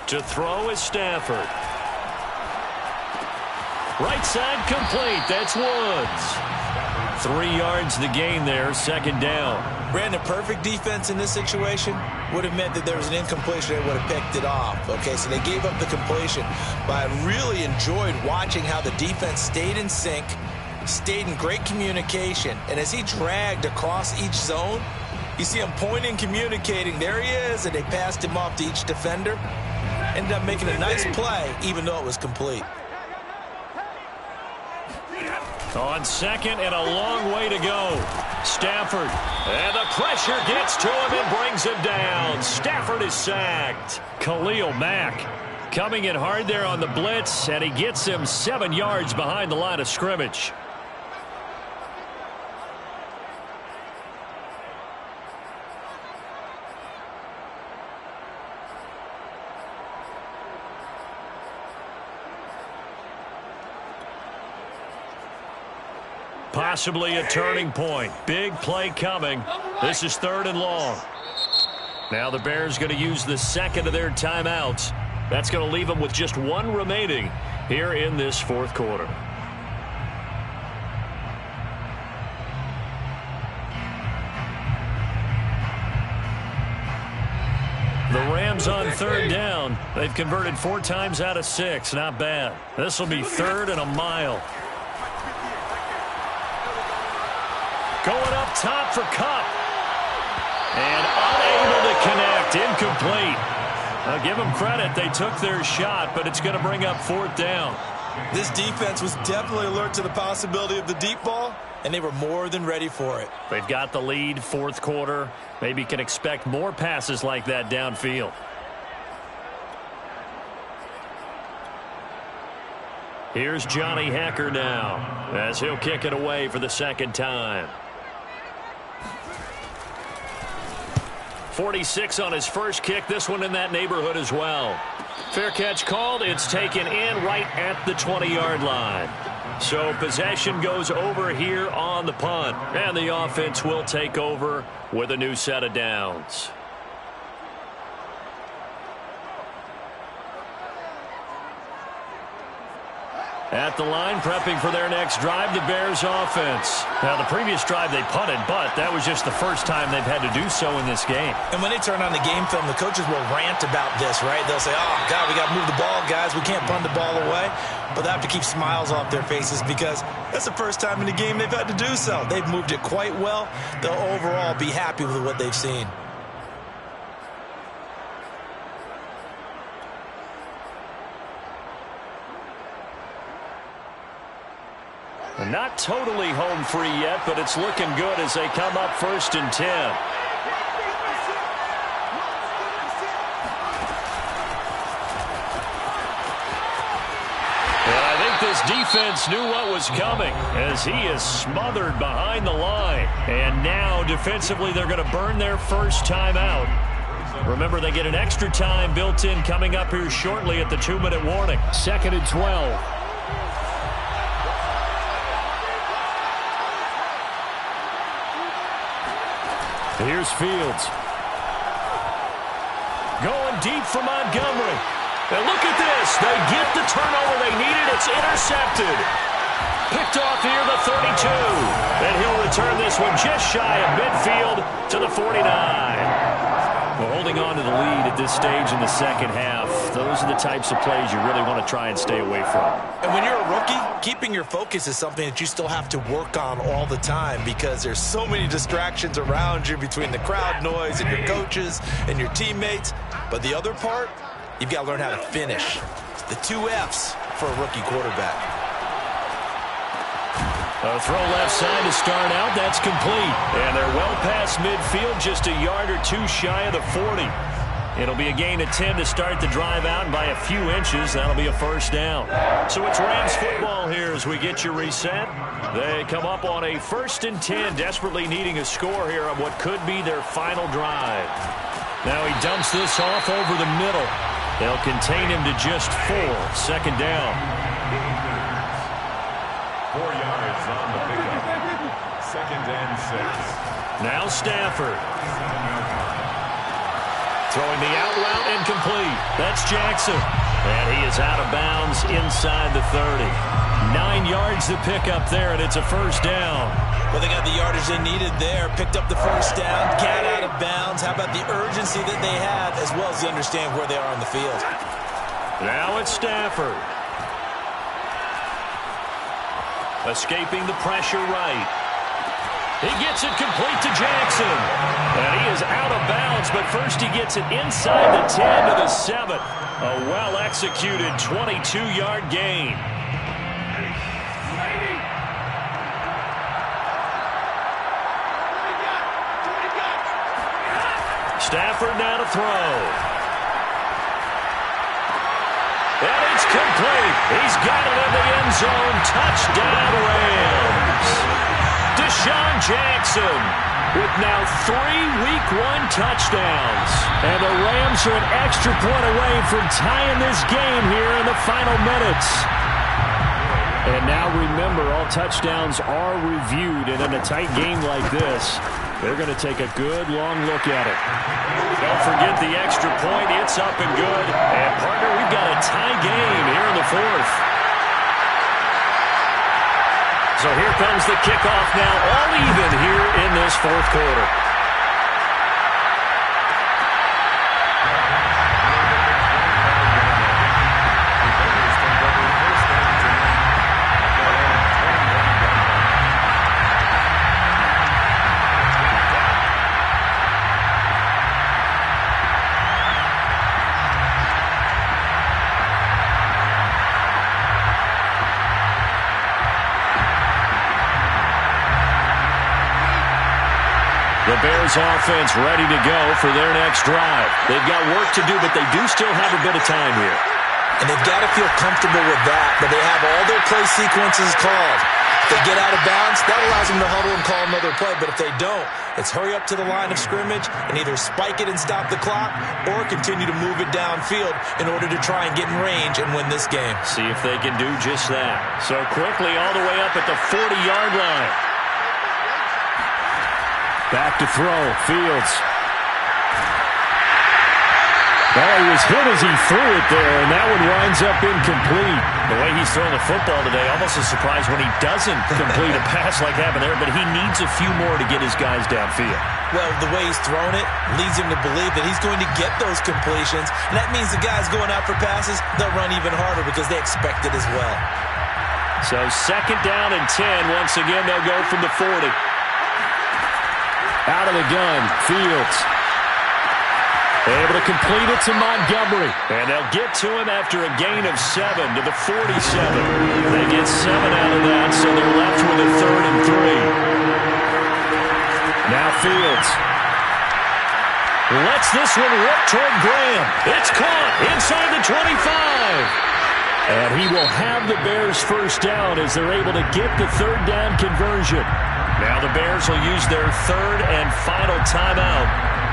To throw is Stafford. Right side complete. That's Woods. 3 yards to gain there, second down. Brandon, perfect defense in this situation would have meant that there was an incompletion. They would have picked it off. Okay, so they gave up the completion. But I really enjoyed watching how the defense stayed in sync, stayed in great communication. And as he dragged across each zone, you see him pointing, communicating. There he is, and they passed him off to each defender. Ended up making a nice play, even though it was complete. On second and a long way to go. Stafford. And the pressure gets to him and brings him down. Stafford is sacked. Khalil Mack coming in hard there on the blitz, and he gets him 7 yards behind the line of scrimmage. Possibly a turning point. Big play coming. This is 3rd and long. Now the Bears going to use the second of their timeouts. That's going to leave them with just 1 remaining here in this 4th quarter. The Rams on 3rd down. They've converted 4 times out of 6. Not bad. This will be 3rd and a mile. Going up top for Kupp. And unable to connect. Incomplete. I'll give them credit. They took their shot, but it's going to bring up 4th down. This defense was definitely alert to the possibility of the deep ball, and they were more than ready for it. They've got the lead, 4th quarter. Maybe can expect more passes like that downfield. Here's Johnny Hecker now, as he'll kick it away for the 2nd time. 46 on his first kick. This one in that neighborhood as well. Fair catch called. It's taken in right at the 20-yard line. So possession goes over here on the punt. And the offense will take over with a new set of downs. At the line, prepping for their next drive, the Bears offense. Now, the previous drive they punted, but that was just the first time they've had to do so in this game. And when they turn on the game film, the coaches will rant about this, right? They'll say, oh, God, we got to move the ball, guys. We can't punt the ball away. But they have to keep smiles off their faces because that's the first time in the game they've had to do so. They've moved it quite well. They'll overall be happy with what they've seen. Not totally home free yet, but it's looking good as they come up 1st and 10. And I think this defense knew what was coming as he is smothered behind the line. And now defensively they're going to burn their first time out. Remember, they get an extra time built in coming up here shortly at the 2-minute warning. 2nd and 12. Here's Fields. Going deep for Montgomery. And look at this. They get the turnover they needed. It's intercepted. Picked off here, the 32. And he'll return this one just shy of midfield to the 49. Well, holding on to the lead at this stage in the 2nd half, those are the types of plays you really want to try and stay away from. And when you're a rookie, keeping your focus is something that you still have to work on all the time because there's so many distractions around you between the crowd noise and your coaches and your teammates. But the other part, you've got to learn how to finish. The 2 F's, for a rookie quarterback. A throw left side to start out. That's complete. And they're well past midfield, just a yard or two shy of the 40. It'll be a gain of 10 to start the drive out, and by a few inches, that'll be a first down. So it's Rams football here as we get you reset. They come up on a 1st and 10, desperately needing a score here on what could be their final drive. Now he dumps this off over the middle. They'll contain him to just 4. 2nd down. 4 yards on the pickup. 2nd and 6. Now Stafford. Throwing the out route incomplete. That's Jackson. And he is out of bounds inside the 30. 9 yards to pick up there, and it's a first down. Well, they got the yardage they needed there. Picked up the first down, got out of bounds. How about the urgency that they have, as well as they understand where they are on the field? Now it's Stafford. Escaping the pressure right. He gets it complete to Jackson. And he is out of bounds, but first he gets it inside the 10 to the 7. A well-executed 22-yard gain. Stafford now to throw. And it's complete. He's got it in the end zone. Touchdown, Rams. Deshaun Jackson with now 3 Week 1 touchdowns. And the Rams are an extra point away from tying this game here in the final minutes. And now remember, all touchdowns are reviewed. And in a tight game like this, they're going to take a good long look at it. Don't forget the extra point. It's up and good. And, partner, we've got a tie game here in the 4th. So here comes the kickoff now, all even here in this 4th quarter. The Bears offense ready to go for their next drive. They've got work to do, but they do still have a bit of time here. And they've got to feel comfortable with that, but they have all their play sequences called. If they get out of bounds, that allows them to huddle and call another play. But if they don't, it's hurry up to the line of scrimmage and either spike it and stop the clock or continue to move it downfield in order to try and get in range and win this game. See if they can do just that. So quickly all the way up at the 40-yard line. Back to throw. Fields. Well, he was hit as he threw it there, and that one winds up incomplete. The way he's throwing the football today, almost a surprise when he doesn't complete a pass like happened there, but he needs a few more to get his guys downfield. Well, the way he's thrown it leads him to believe that he's going to get those completions, and that means the guys going out for passes, they'll run even harder because they expect it as well. So 2nd down and 10. Once again, they'll go from the 40. Out of the gun, Fields. Able to complete it to Montgomery. And they'll get to him after a gain of 7 to the 47. They get 7 out of that, so they're left with a 3rd and 3. Now Fields. Lets this one rip toward Graham. It's caught inside the 25. And he will have the Bears first down as they're able to get the 3rd down conversion. Now the Bears will use their 3rd and final timeout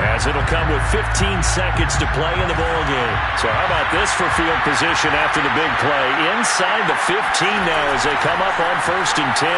as it'll come with 15 seconds to play in the ballgame. So how about this for field position after the big play? Inside the 15 now as they come up on 1st and 10.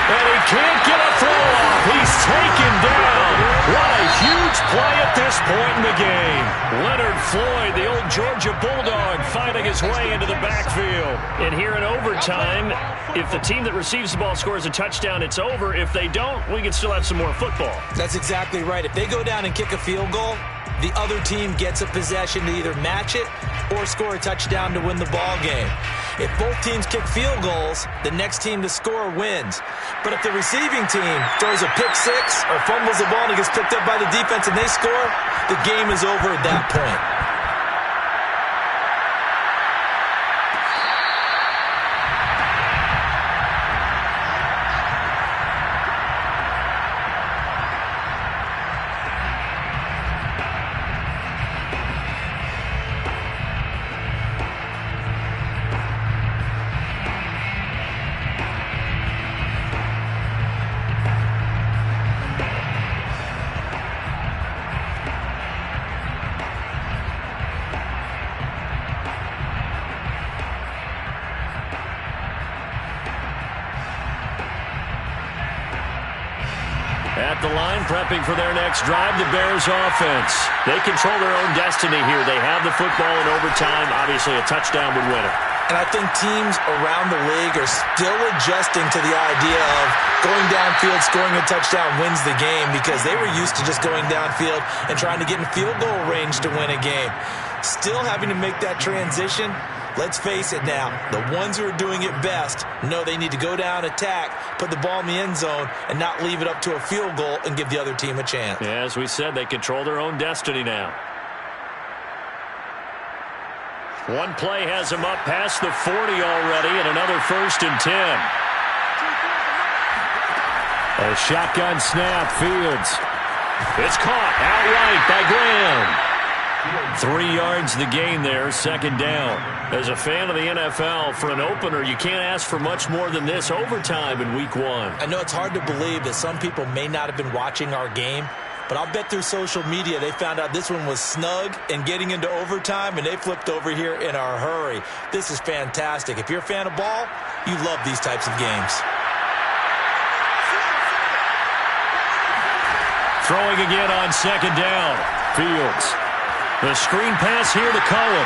And he can't get a throw off. He's taken down. What a huge play at this point in the game. Leonard Floyd, the old Georgia Bulldog, finding his way into the backfield. And here in overtime, if the team that receives the ball scores a touchdown, it's over. If they don't, we can still have some more football. That's exactly right. If they go down and kick a field goal, the other team gets a possession to either match it or score a touchdown to win the ball game. If both teams kick field goals, the next team to score wins. But if the receiving team throws a pick six or fumbles the ball and it gets picked up by the defense and they score, the game is over at that point. the line, prepping for their next drive, the Bears offense. They control their own destiny here. They have the football in overtime. Obviously, a touchdown would win it. And I think teams around the league are still adjusting to the idea of going downfield, scoring a touchdown wins the game, because they were used to just going downfield and trying to get in field goal range to win a game. Still having to make that transition. Let's face it now, the ones who are doing it best know they need to go down, attack, put the ball in the end zone, and not leave it up to a field goal and give the other team a chance. Yeah, as we said, they control their own destiny now. One play has them up past the 40 already, and another 1st and 10. A shotgun snap, Fields. It's caught outright by Graham. 3 yards the gain there, 2nd down. As a fan of the NFL, for an opener, you can't ask for much more than this overtime in Week 1. I know it's hard to believe that some people may not have been watching our game, but I'll bet through social media they found out this one was snug and getting into overtime, and they flipped over here in a hurry. This is fantastic. If you're a fan of ball, you love these types of games. Throwing again on 2nd down. Fields. The screen pass here to Cullen.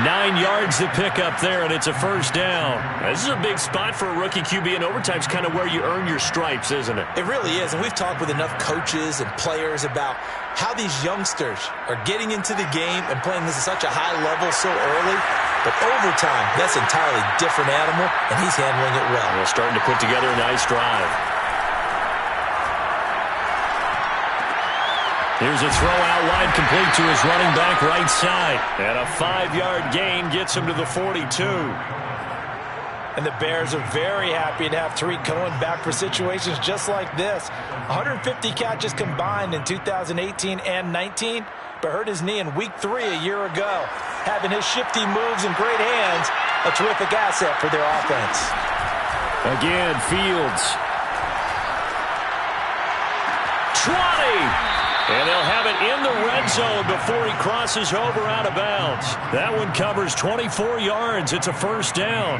9 yards to pick up there, and it's a 1st down. This is a big spot for a rookie QB, and overtime is kind of where you earn your stripes, isn't it? It really is, and we've talked with enough coaches and players about how these youngsters are getting into the game and playing this at such a high level so early. But overtime, that's an entirely different animal, and he's handling it well. Well, starting to put together a nice drive. Here's a throw out wide, complete to his running back right side. And a 5-yard gain gets him to the 42. And the Bears are very happy to have Tariq Cohen back for situations just like this. 150 catches combined in 2018 and 19, but hurt his knee in Week 3 a year ago. Having his shifty moves and great hands, a terrific asset for their offense. Again, Fields. 20! And they'll have it in the red zone before he crosses over out of bounds. That one covers 24 yards. It's a 1st down.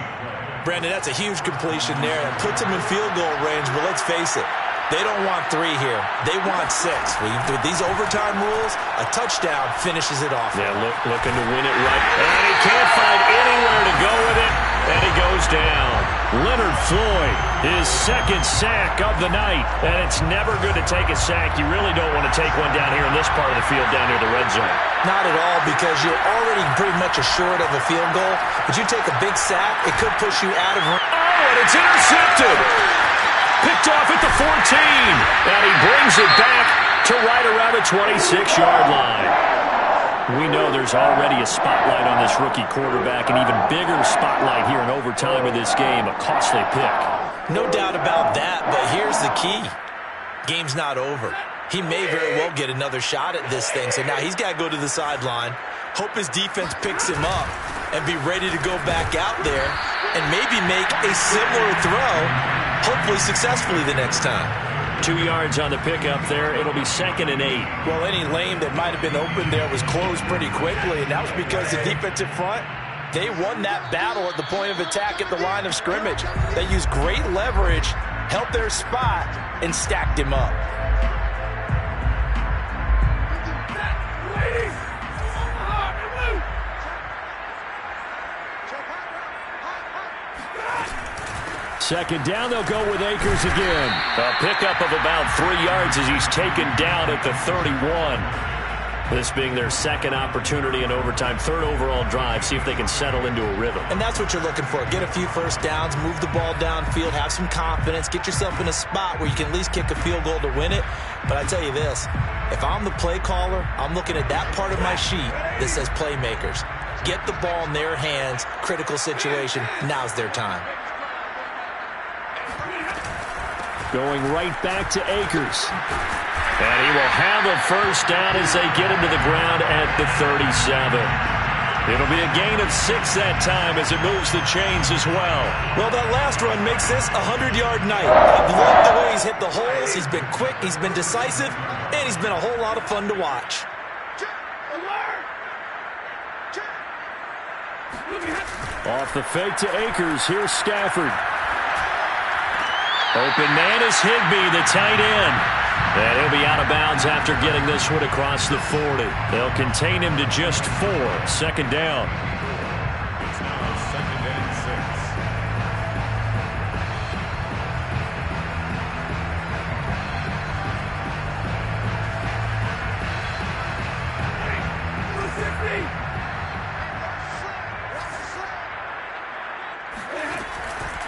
Brandon, that's a huge completion there. It puts them in field goal range, but let's face it, they don't want 3 here. They want 6. With these overtime rules, a touchdown finishes it off. Yeah, looking to win it right. And he can't find anywhere to go with it, and he goes down. Leonard Floyd, his 2nd sack of the night. And it's never good to take a sack. You really don't want to take one down here in this part of the field down near the red zone. Not at all, because you're already pretty much assured of a field goal. But you take a big sack, it could push you out of range. Oh, and it's intercepted. Picked off at the 14. And he brings it back to right around the 26-yard line. We know there's already a spotlight on this rookie quarterback, an even bigger spotlight here in overtime of this game, a costly pick. No doubt about that, but here's the key. Game's not over. He may very well get another shot at this thing, so now he's got to go to the sideline, hope his defense picks him up, and be ready to go back out there and maybe make a similar throw, hopefully successfully the next time. 2 yards on the pickup there. It'll be 2nd and 8. Well, any lane that might have been open there was closed pretty quickly, and that was because the defensive front, they won that battle at the point of attack at the line of scrimmage. They used great leverage, held their spot, and stacked him up. Second down, they'll go with Akers again. A pickup of about 3 yards as he's taken down at the 31. This being their 2nd opportunity in overtime, 3rd overall drive. See if they can settle into a rhythm. And that's what you're looking for. Get a few first downs, move the ball downfield, have some confidence, get yourself in a spot where you can at least kick a field goal to win it. But I tell you this, if I'm the play caller, I'm looking at that part of my sheet that says playmakers. Get the ball in their hands, critical situation, now's their time. Going right back to Akers. And he will have a 1st down as they get him to the ground at the 37. It'll be a gain of 6 that time as it moves the chains as well. Well, that last run makes this a 100-yard night. I've loved the way he's hit the holes. He's been quick, he's been decisive, and he's been a whole lot of fun to watch. Off the fake to Akers. Here's Stafford. Open man is Higbee, the tight end. And he'll be out of bounds after getting this one across the 40. They'll contain him to just 4. Second down. It's now 2nd and 6.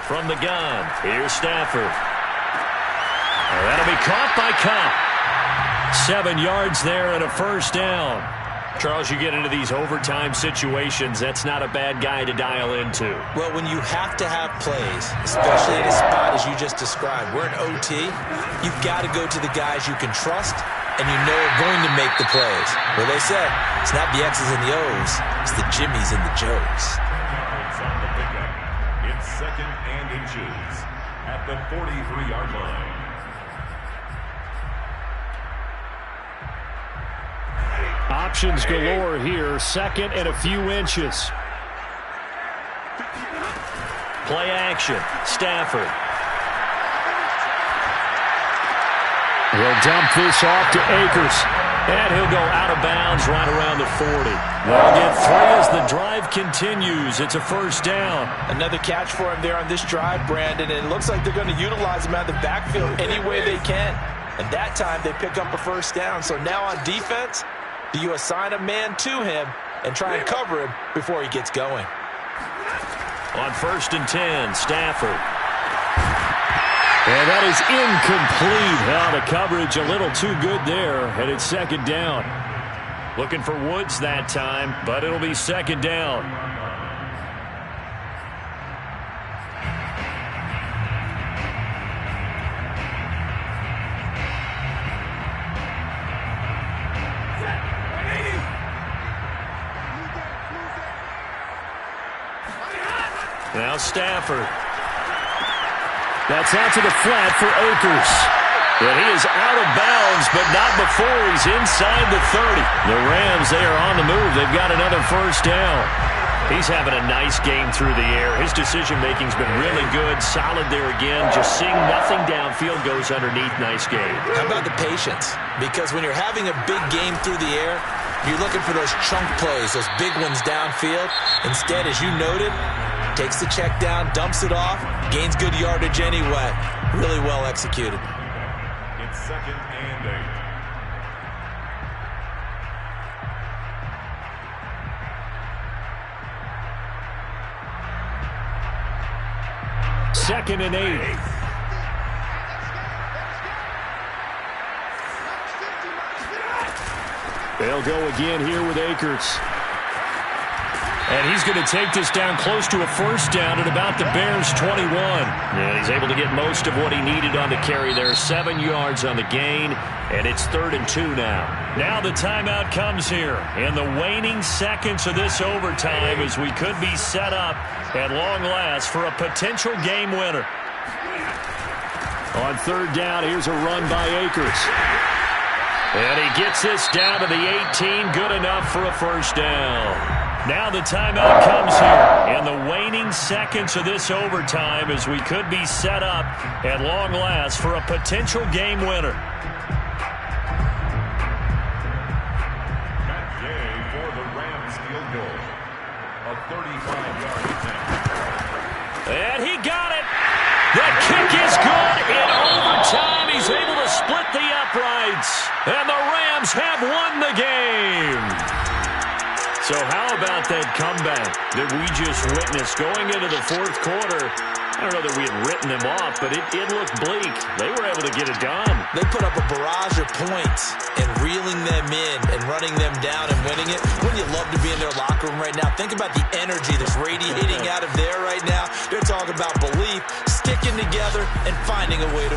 From the gun, here's Stafford. And that'll be caught by Cup. 7 yards there and a first down. Charles, you get into these overtime situations, that's not a bad guy to dial into. Well, when you have to have plays, especially in a spot as you just described, we're in OT, you've got to go to the guys you can trust and you know are going to make the plays. Well, they said, it's not the X's and the O's, it's the Jimmies and the Joes. Yards on the pickup. It's 2nd and inches at the 43-yard line. Options galore here. 2nd and a few inches. Play action. Stafford. He'll dump this off to Akers. And he'll go out of bounds right around the 40. They'll get 3 as the drive continues. It's a first down. Another catch for him there on this drive, Brandon, and it looks like they're going to utilize him out of the backfield any way they can. And that time they pick up a first down. So now on defense, do you assign a man to him and try and cover him before he gets going? On 1st and 10, Stafford. And that is incomplete. The coverage a little too good there, and it's 2nd down. Looking for Woods that time, but it'll be 2nd down. Now Stafford. That's out to the flat for Akers. And he is out of bounds, but not before he's inside the 30. The Rams, they are on the move. They've got another first down. He's having a nice game through the air. His decision-making's been really good. Solid there again. Just seeing nothing downfield goes underneath. Nice game. How about the patience? Because when you're having a big game through the air, you're looking for those chunk plays, those big ones downfield. Instead, as you noted, takes the check down, dumps it off, gains good yardage anyway. Really well executed. It's 2nd and 8. Second and 8. They'll go again here with Akers. And he's going to take this down close to a first down at about the Bears' 21. And he's able to get most of what he needed on the carry there. 7 yards on the gain, and it's 3rd and 2 now. Now the timeout comes here in the waning seconds of this overtime as we could be set up at long last for a potential game winner. On 3rd down, here's a run by Akers. And he gets this down to the 18, good enough for a first down. Now the timeout comes here in the waning seconds of this overtime as we could be set up at long last for a potential game winner. Matt Gay for the Rams field goal. A 35-yard attempt. And he got it. The kick is good in overtime. He's able to split the uprights. And the Rams have won the game. So how about that comeback that we just witnessed going into the 4th quarter? I don't know that we had written them off, but it looked bleak. They were able to get it done. They put up a barrage of points and reeling them in and running them down and winning it. Wouldn't you love to be in their locker room right now? Think about the energy that's radiating out of there right now. They're talking about belief, sticking together, and finding a way to win.